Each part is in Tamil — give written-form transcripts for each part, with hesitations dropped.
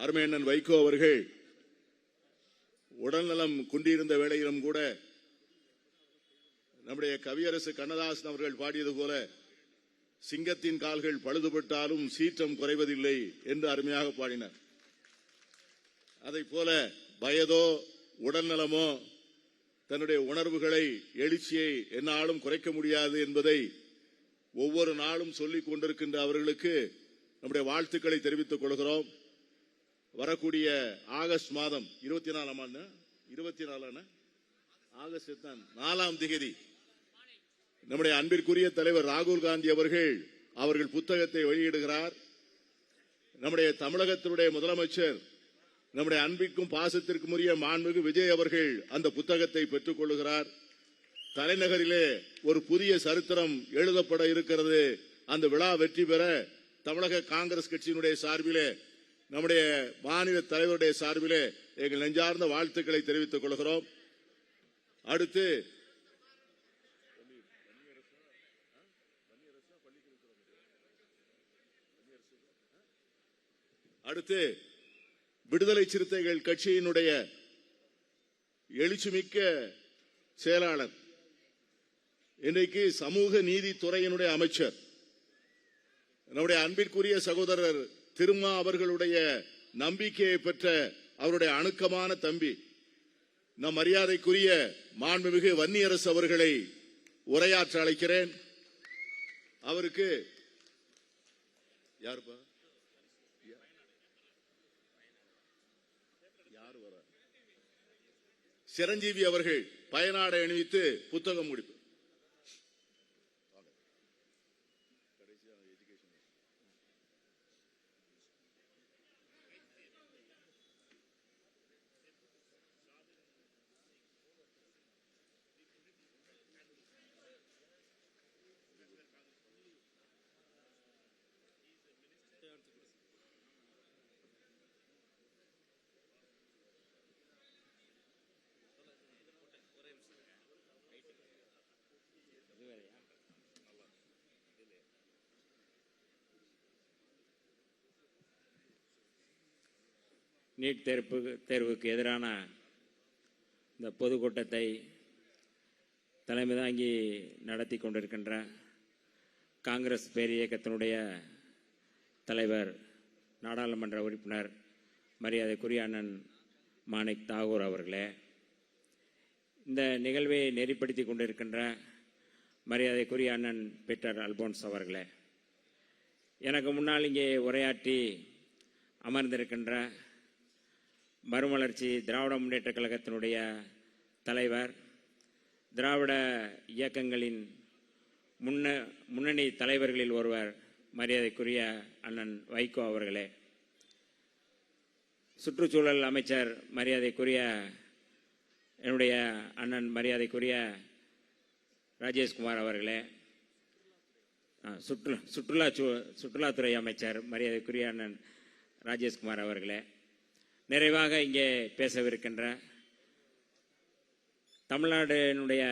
அருமையண்ணன் வைகோ அவர்கள் உடல்நலம் குன்றியிருந்த வேளையிலும் கூட நம்முடைய கவியரசு கண்ணதாசன் அவர்கள் பாடியது போல சிங்கத்தின் கால்கள் பழுதுபட்டாலும் சீற்றம் குறைவதில்லை என்று அருமையாக பாடினார். அதை போல வயதோ உடல்நலமோ தன்னுடைய உணர்வுகளை எழுச்சியை எந்நாளும் குறைக்க முடியாது என்பதை ஒவ்வொரு நாளும் சொல்லிக் கொண்டிருக்கின்ற அவர்களுக்கு நம்முடைய வாழ்த்துக்களை தெரிவித்துக் கொள்கிறோம். வரக்கூடிய ஆகஸ்ட் மாதம் 24 ஆகஸ்ட் 4 நம்முடைய அன்பிற்குரிய தலைவர் ராகுல் காந்தி அவர்கள் புத்தகத்தை வெளியிடுகிறார். நம்முடைய தமிழகத்தினுடைய முதலமைச்சர் நம்முடைய அன்பிற்கும் பாசத்திற்கும் உரிய மாண்புமிகு விஜய் அவர்கள் அந்த புத்தகத்தை பெற்றுக் கொள்கிறார். தலைநகரிலே ஒரு புதிய சரித்திரம் எழுதப்பட இருக்கிறது. அந்த விழா வெற்றி பெற தமிழக காங்கிரஸ் கட்சியினுடைய சார்பிலே நம்முடைய மாநில தலைவருடைய சார்பிலே எங்கள் நெஞ்சார்ந்த வாழ்த்துக்களை தெரிவித்துக் கொள்கிறோம். அடுத்து விடுதலை சிறுத்தைகள் கட்சியினுடைய எழுச்சிமிக்க செயலாளர், இன்றைக்கு சமூக நீதித்துறையினுடைய அமைச்சர், நம்முடைய அன்பிற்குரிய சகோதரர் திருமா அவர்களுடைய நம்பிக்கையை பெற்ற அவருடைய அணுக்கமான தம்பி நம் மரியாதைக்குரிய மாண்புமிகு வன்னியரசு அவர்களை உரையாற்ற அழைக்கிறேன். அவருக்கு யாருப்பா சிரஞ்சீவி அவர்கள் பயனாடை அணிவித்து புத்தகம் முடிப்பு. நீட் தேர்வுக்கு எதிரான இந்த பொதுக்கூட்டத்தை தலைமை தாங்கி நடத்தி கொண்டிருக்கின்ற காங்கிரஸ் பேரியக்கத்தினுடைய தலைவர், நாடாளுமன்ற உறுப்பினர், மரியாதைக்குரிய அண்ணன் மாணிக் தாகூர் அவர்களே, இந்த நிகழ்வை நெறிப்படுத்தி கொண்டிருக்கின்ற மரியாதைக்குரிய அண்ணன் பீட்டர் அல்போன்ஸ் அவர்களே, எனக்கு முன்னால் இங்கே உரையாற்றி அமர்ந்திருக்கின்ற மறுமலர்ச்சி திராவிட முன்னேற்ற கழகத்தினுடைய தலைவர், திராவிட இயக்கங்களின் முன்னணி தலைவர்களில் ஒருவர், மரியாதைக்குரிய அண்ணன் வைகோ அவர்களே, சுற்றுச்சூழல் அமைச்சர் மரியாதைக்குரிய என்னுடைய அண்ணன் மரியாதைக்குரிய ராஜேஷ்குமார் அவர்களே, சுற்றுலாத்துறை அமைச்சர் மரியாதைக்குரிய அண்ணன் ராஜேஷ்குமார் அவர்களே, நிறைவாக இங்கே பேசவிருக்கின்ற தமிழ்நாட்டினுடைய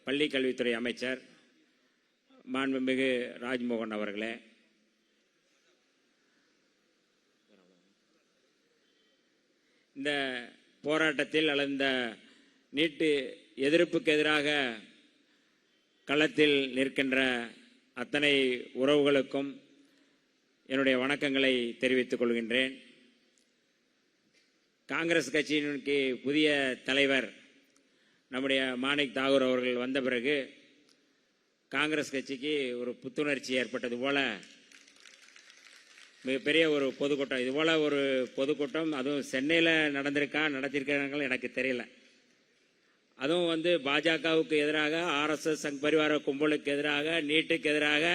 பள்ளி கல்வித்துறை அமைச்சர் மாண்புமிகு ராஜ்மோகன் அவர்களே, இந்த போராட்டத்தில் அல்லது இந்த நீட்டு எதிர்ப்புக்கு எதிராக களத்தில் நிற்கின்ற அத்தனை உறவுகளுக்கும் என்னுடைய வணக்கங்களை தெரிவித்துக் கொள்கின்றேன். காங்கிரஸ் கட்சியினுக்கு புதிய தலைவர் நம்முடைய மாணிக் தாகூர் அவர்கள் வந்த பிறகு காங்கிரஸ் கட்சிக்கு ஒரு புத்துணர்ச்சி ஏற்பட்டது போல மிகப்பெரிய ஒரு பொதுக்கூட்டம், இது போல ஒரு பொதுக்கூட்டம் அதுவும் சென்னையில் நடத்திருக்காங்க எனக்கு தெரியல. அதுவும் பாஜகவுக்கு எதிராக, RSS சங் பரிவார கும்பலுக்கு எதிராக, நீட்டுக்கு எதிராக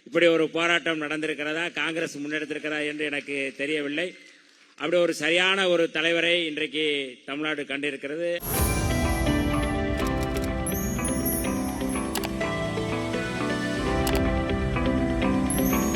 இப்படி ஒரு போராட்டம் நடந்திருக்கிறதா, காங்கிரஸ் முன்னெடுத்திருக்கிறதா என்று எனக்கு தெரியவில்லை. அப்படி ஒரு சரியான ஒரு தலைவரை இன்றைக்கு தமிழ்நாடு கண்டிருக்கிறது.